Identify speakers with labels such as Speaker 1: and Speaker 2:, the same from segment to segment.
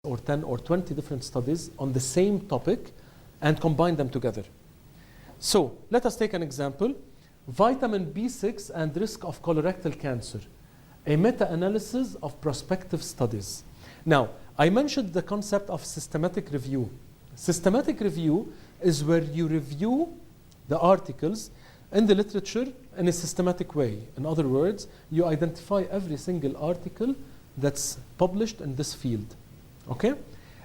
Speaker 1: or 10 or 20 different studies on the same topic and combine them together. So let us take an example. Vitamin B6 and risk of colorectal cancer, a meta-analysis of prospective studies. Now, I mentioned the concept of systematic review. Systematic review is where you review the articles in the literature in a systematic way. In other words, you identify every single article that's published in this field. Okay?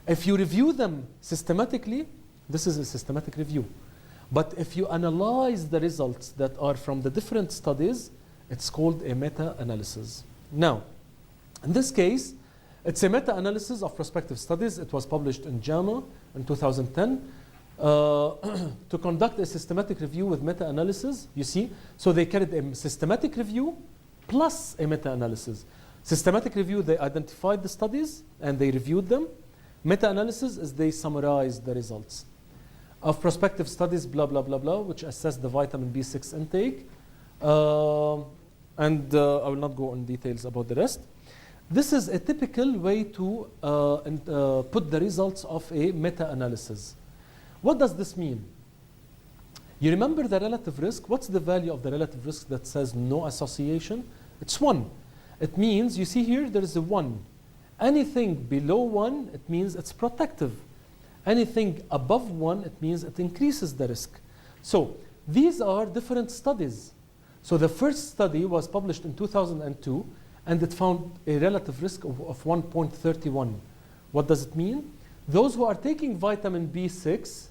Speaker 1: If you review them systematically, this is a systematic review. But if you analyze the results that are from the different studies, it's called a meta-analysis. Now, in this case, it's a meta-analysis of prospective studies. It was published in JAMA in 2010 to conduct a systematic review with meta-analysis, you see. So they carried a systematic review plus a meta-analysis. Systematic review, they identified the studies and they reviewed them. Meta-analysis is they summarized the results of prospective studies, blah, blah, blah, blah, which assess the vitamin B6 intake. I will not go in details about the rest. This is a typical way to put the results of a meta-analysis. What does this mean? You remember the relative risk? What's the value of the relative risk that says no association? It's 1. It means, you see here, there is a 1. Anything below 1, it means it's protective. Anything above 1, it means it increases the risk. So these are different studies. So the first study was published in 2002, and it found a relative risk of 1.31. What does it mean? Those who are taking vitamin B6,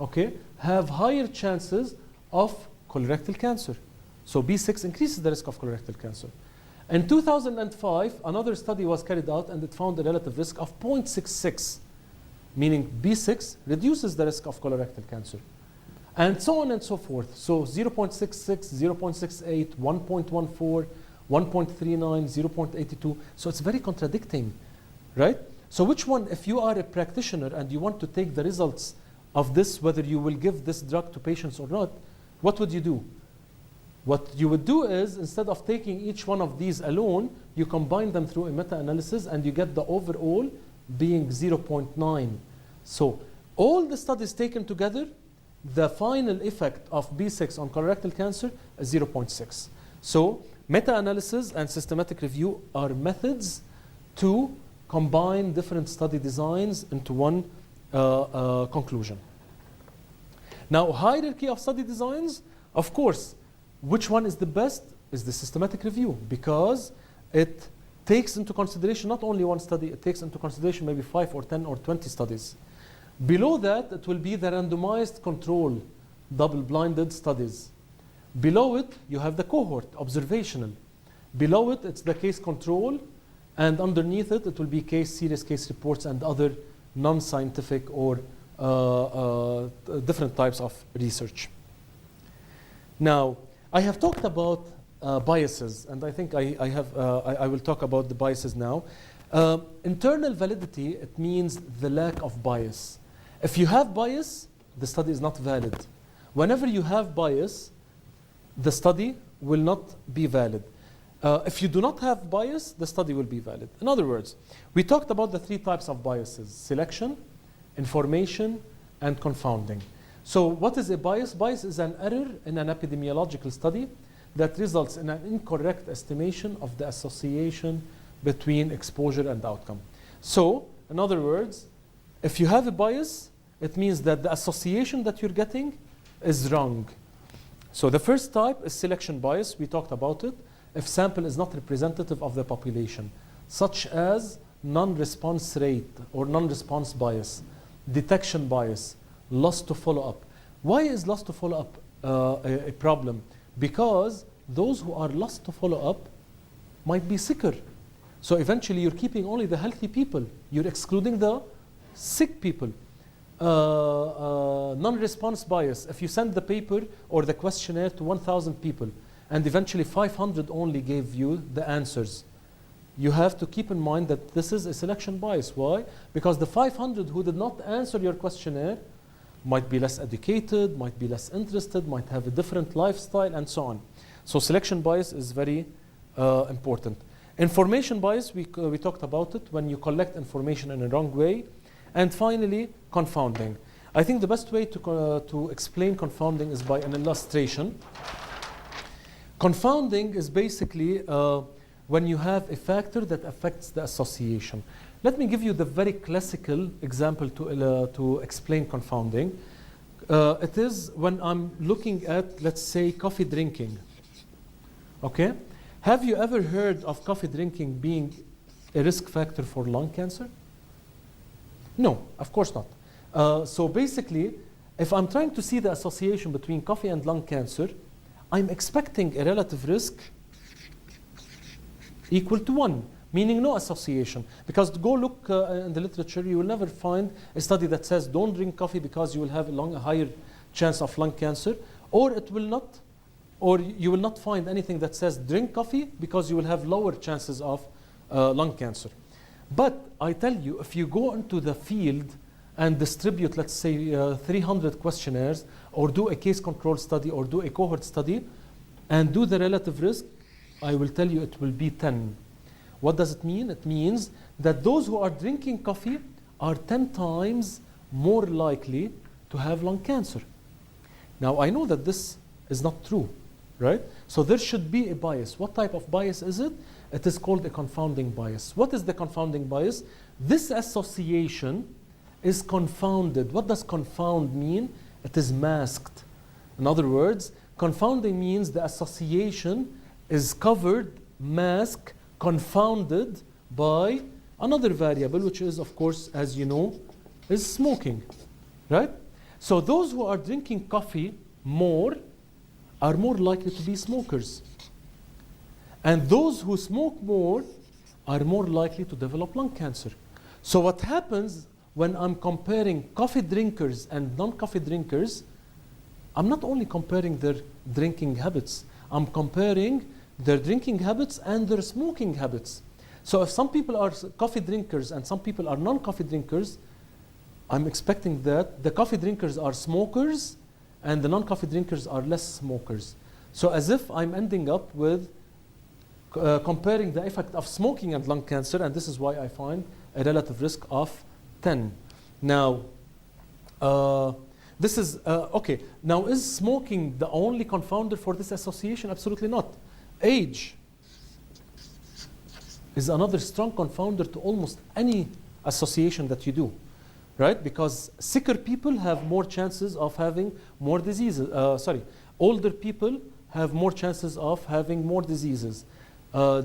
Speaker 1: okay, have higher chances of colorectal cancer. So B6 increases the risk of colorectal cancer. In 2005, another study was carried out, and it found a relative risk of 0.66. Meaning B6 reduces the risk of colorectal cancer. And so on and so forth. So 0.66, 0.68, 1.14, 1.39, 0.82. So it's very contradicting, right? So which one, if you are a practitioner and you want to take the results of this, whether you will give this drug to patients or not, what would you do? What you would do is, instead of taking each one of these alone, you combine them through a meta-analysis and you get the overall being 0.9. So all the studies taken together, the final effect of B6 on colorectal cancer is 0.6. So meta-analysis and systematic review are methods to combine different study designs into one conclusion. Now, hierarchy of study designs, of course, which one is the best is the systematic review, because it takes into consideration not only one study, it takes into consideration maybe 5 or 10 or 20 studies. Below that, it will be the randomized control, double-blinded studies. Below it, you have the cohort, observational. Below it, it's the case control, and underneath it, it will be serious case reports and other non-scientific or different types of research. Now, I have talked about biases, and I think I will talk about the biases now. Internal validity, it means the lack of bias. If you have bias, the study is not valid. Whenever you have bias, the study will not be valid. If you do not have bias, the study will be valid. In other words, we talked about the 3 types of biases: selection, information, and confounding. So what is a bias? Bias is an error in an epidemiological study that results in an incorrect estimation of the association between exposure and outcome. So, in other words, if you have a bias, it means that the association that you're getting is wrong. So the first type is selection bias. We talked about it. If sample is not representative of the population, such as non-response rate or non-response bias, detection bias, loss to follow-up. Why is loss to follow-up a problem? Because those who are lost to follow-up might be sicker. So eventually you're keeping only the healthy people. You're excluding the sick people. Non-response bias. If you send the paper or the questionnaire to 1,000 people and eventually 500 only gave you the answers, you have to keep in mind that this is a selection bias. Why? Because the 500 who did not answer your questionnaire might be less educated, might be less interested, might have a different lifestyle, and so on. So selection bias is very important. Information bias, we talked about it, when you collect information in a wrong way. And finally, confounding. I think the best way to explain confounding is by an illustration. Confounding is basically when you have a factor that affects the association. Let me give you the very classical example to explain confounding. It is when I'm looking at, let's say, coffee drinking. Okay? Have you ever heard of coffee drinking being a risk factor for lung cancer? No, of course not. So basically, if I'm trying to see the association between coffee and lung cancer, I'm expecting a relative risk equal to 1, meaning no association. Because go look in the literature, you will never find a study that says don't drink coffee because you will have a higher chance of lung cancer, or it will not, or you will not find anything that says drink coffee because you will have lower chances of lung cancer. But I tell you, if you go into the field and distribute, let's say, 300 questionnaires, or do a case control study, or do a cohort study, and do the relative risk, I will tell you it will be 10. What does it mean? It means that those who are drinking coffee are 10 times more likely to have lung cancer. Now, I know that this is not true, right? So there should be a bias. What type of bias is it? It is called a confounding bias. What is the confounding bias? This association is confounded. What does confound mean? It is masked. In other words, confounding means the association is covered, masked, confounded by another variable, which is, of course, as you know, is smoking, right? So those who are drinking coffee more are more likely to be smokers. And those who smoke more are more likely to develop lung cancer. So what happens when I'm comparing coffee drinkers and non-coffee drinkers, I'm not only comparing their drinking habits, I'm comparing their drinking habits and their smoking habits. So if some people are coffee drinkers and some people are non-coffee drinkers, I'm expecting that the coffee drinkers are smokers and the non-coffee drinkers are less smokers. So as if I'm ending up with comparing the effect of smoking and lung cancer, and this is why I find a relative risk of 10. Now, this is, okay, now is smoking the only confounder for this association? Absolutely not. Age is another strong confounder to almost any association that you do, right? Because sicker people have more chances of having more diseases. Older people have more chances of having more diseases.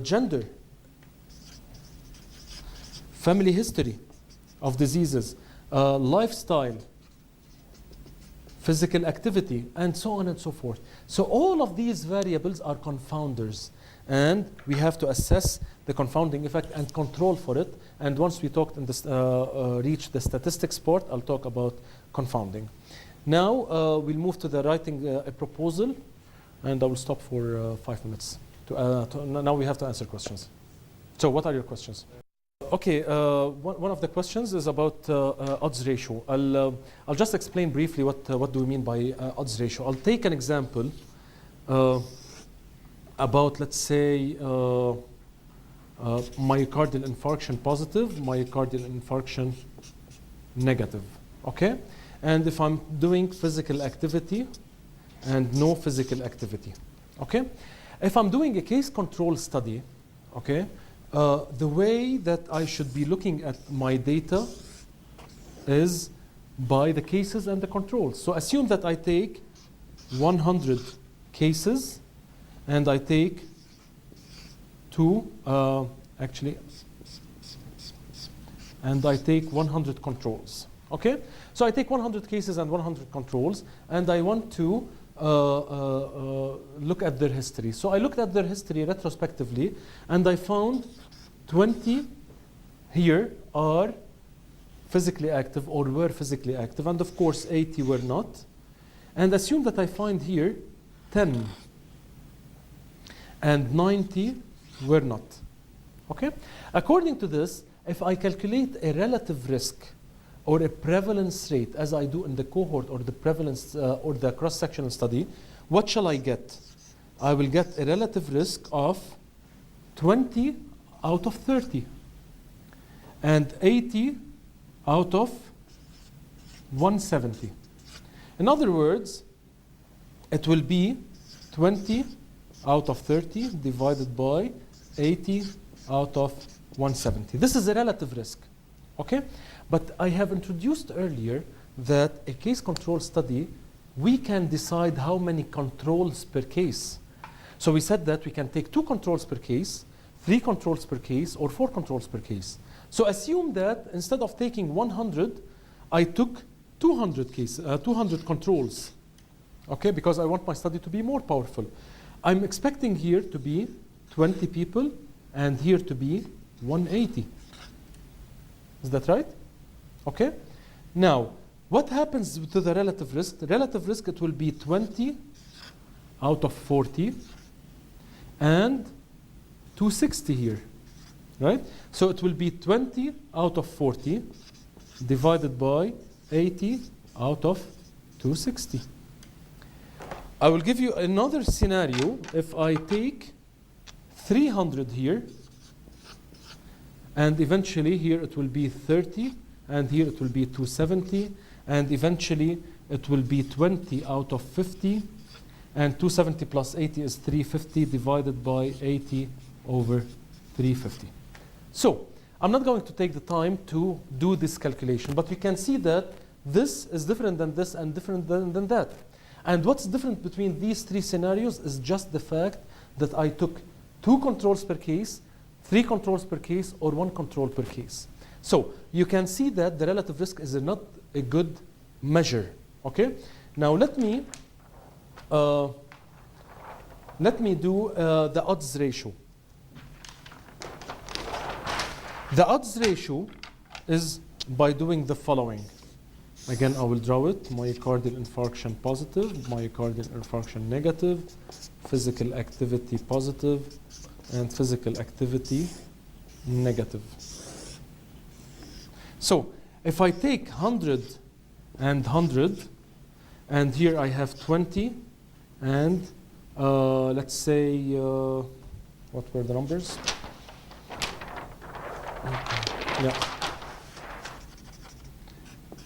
Speaker 1: Gender, family history of diseases, lifestyle, physical activity, and so on and so forth. So all of these variables are confounders, and we have to assess the confounding effect and control for it. And once we talked in this, reach the statistics part, I'll talk about confounding. Now we'll move to the writing a proposal, and I will stop for 5 minutes. Now we have to answer questions. So what are your questions? Okay, one of the questions is about odds ratio. I'll just explain briefly what do we mean by odds ratio. I'll take an example about, let's say, myocardial infarction positive, myocardial infarction negative, okay? And if I'm doing physical activity and no physical activity, okay? If I'm doing a case control study, okay, the way that I should be looking at my data is by the cases and the controls. So assume that I take 100 cases and I take and I take 100 controls, okay? So I take 100 cases and 100 controls, and I want to look at their history. So I looked at their history retrospectively, and I found 20 here are physically active or were physically active, and of course 80 were not. And assume that I find here 10 and 90 were not, okay? According to this, if I calculate a relative risk or a prevalence rate, as I do in the cohort or the prevalence or the cross-sectional study, what shall I get? I will get a relative risk of 20 out of 30. And 80 out of 170. In other words, it will be 20 out of 30 divided by 80 out of 170. This is a relative risk, okay? But I have introduced earlier that a case control study, we can decide how many controls per case. So we said that we can take 2 controls per case, 3 controls per case, or 4 controls per case. So assume that instead of taking 100, I took 200 controls, okay? Because I want my study to be more powerful. I'm expecting here to be 20 people and here to be 180. Is that right? Okay. Now, what happens to the relative risk? The relative risk, it will be 20 out of 40 and 260 here, right? So it will be 20 out of 40 divided by 80 out of 260. I will give you another scenario. If I take 300 here, and eventually here it will be 30, and here it will be 270, and eventually it will be 20 out of 50, and 270 plus 80 is 350 divided by 80 over 350. So I'm not going to take the time to do this calculation, but we can see that this is different than this and different than that. And what's different between these 3 scenarios is just the fact that I took 2 controls per case, 3 controls per case, or 1 control per case. So you can see that the relative risk is not a good measure. Okay. Now let me do the odds ratio. The odds ratio is by doing the following. Again, I will draw it. Myocardial infarction positive, myocardial infarction negative, physical activity positive, and physical activity negative. So if I take 100 and 100, and here I have 20, and let's say, what were the numbers? Yeah.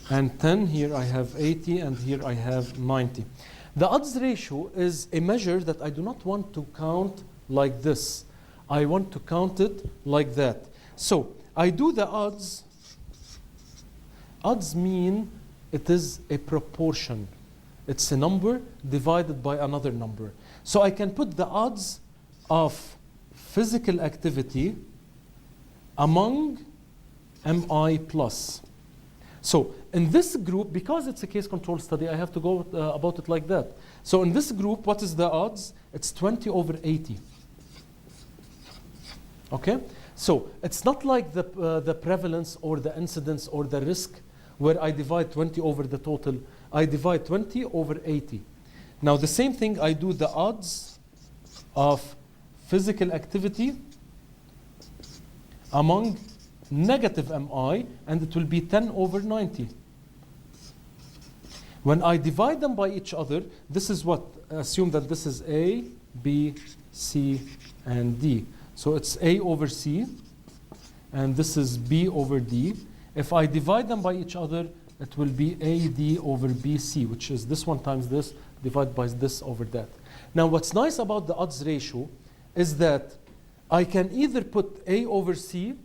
Speaker 1: And 10, here I have 80, and here I have 90. The odds ratio is a measure that I do not want to count like this. I want to count it like that. So I do the odds. Odds mean it is a proportion. It's a number divided by another number. So I can put the odds of physical activity among MI plus. So in this group, because it's a case control study, I have to go about it like that. So in this group, what is the odds? It's 20 over 80. Okay? So it's not like the prevalence or the incidence or the risk where I divide 20 over the total. I divide 20 over 80. Now the same thing, I do the odds of physical activity among negative MI, and it will be 10 over 90. When I divide them by each other, this is what? Assume that this is A, B, C, and D. So it's A over C, and this is B over D. If I divide them by each other, it will be AD over BC, which is this one times this, divided by this over that. Now what's nice about the odds ratio is that I can either put A over C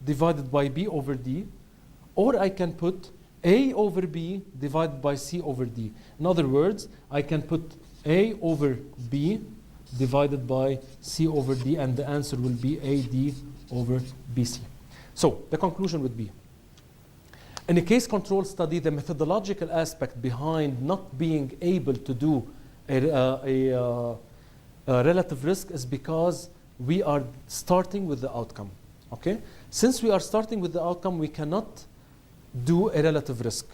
Speaker 1: divided by B over D, or I can put A over B divided by C over D. In other words, I can put A over B divided by C over D, and the answer will be AD over BC. So the conclusion would be, in a case control study, the methodological aspect behind not being able to do a relative risk is because we are starting with the outcome. Okay? Since we are starting with the outcome, we cannot do a relative risk.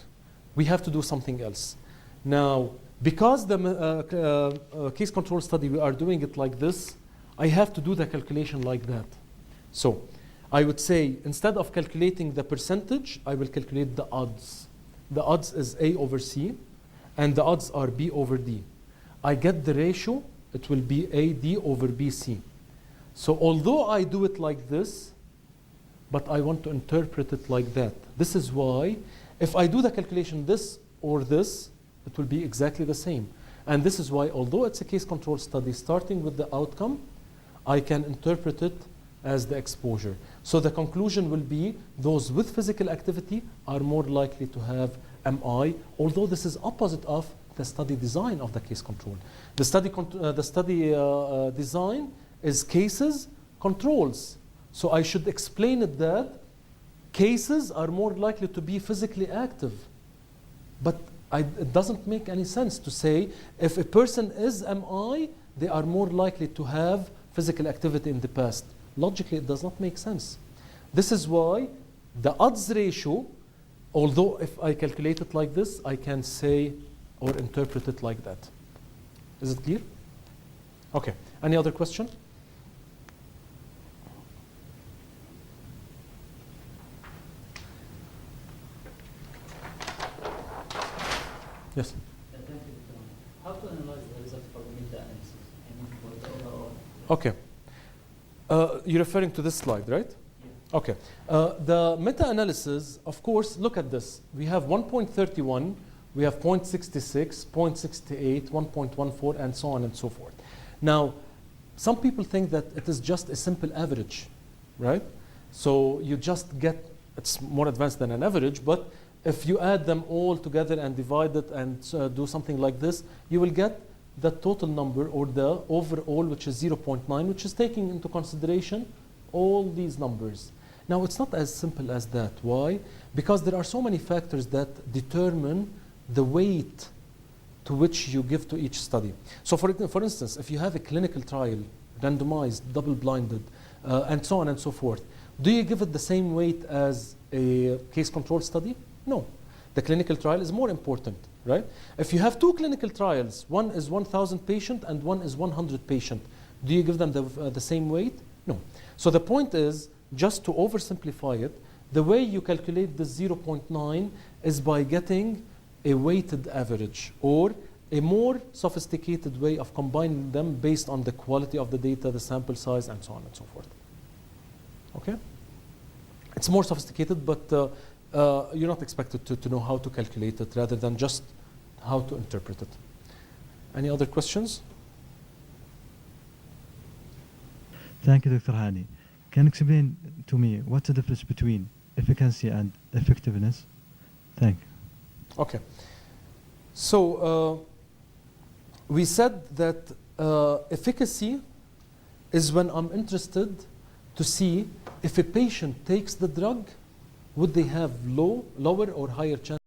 Speaker 1: We have to do something else. Now, because the case control study, we are doing it like this, I have to do the calculation like that. So I would say, instead of calculating the percentage, I will calculate the odds. The odds is A over C, and the odds are B over D. I get the ratio, it will be AD over BC. So although I do it like this, but I want to interpret it like that. This is why if I do the calculation this or this, it will be exactly the same. And this is why, although it's a case control study, starting with the outcome, I can interpret it as the exposure. So the conclusion will be those with physical activity are more likely to have MI, although this is opposite of the study design of the case control. The study design is cases, controls. So I should explain it that cases are more likely to be physically active. But it doesn't make any sense to say if a person is MI, they are more likely to have physical activity in the past. Logically, it does not make sense. This is why the odds ratio, although if I calculate it like this, I can say or interpret it like that. Is it clear? Okay. Any other question? Yes.
Speaker 2: How to analyze the result for the meta-analysis? I mean, for the overall.
Speaker 1: Okay. You're referring to this slide, right?
Speaker 2: Yeah.
Speaker 1: Okay. The meta-analysis, of course, look at this. We have 1.31, we have 0.66, 0.68, 1.14, and so on and so forth. Now, some people think that it is just a simple average, right? So you just get, it's more advanced than an average, but if you add them all together and divide it and do something like this, you will get the total number or the overall, which is 0.9, which is taking into consideration all these numbers. Now, it's not as simple as that. Why? Because there are so many factors that determine the weight to which you give to each study. So for instance, if you have a clinical trial, randomized, double-blinded, and so on and so forth, do you give it the same weight as a case control study? No. The clinical trial is more important, right? If you have two clinical trials, one is 1,000 patient and one is 100 patient, do you give them the same weight? No. So the point is, just to oversimplify it, the way you calculate the 0.9 is by getting a weighted average or a more sophisticated way of combining them based on the quality of the data, the sample size, and so on and so forth. Okay? It's more sophisticated, but you're not expected to know how to calculate it rather than just how to interpret it. Any other questions?
Speaker 3: Thank you, Dr. Hani. Can you explain to me what's the difference between efficacy and effectiveness? Thank you.
Speaker 1: Okay. So we said that efficacy is when I'm interested to see if a patient takes the drug, would they have lower or higher chance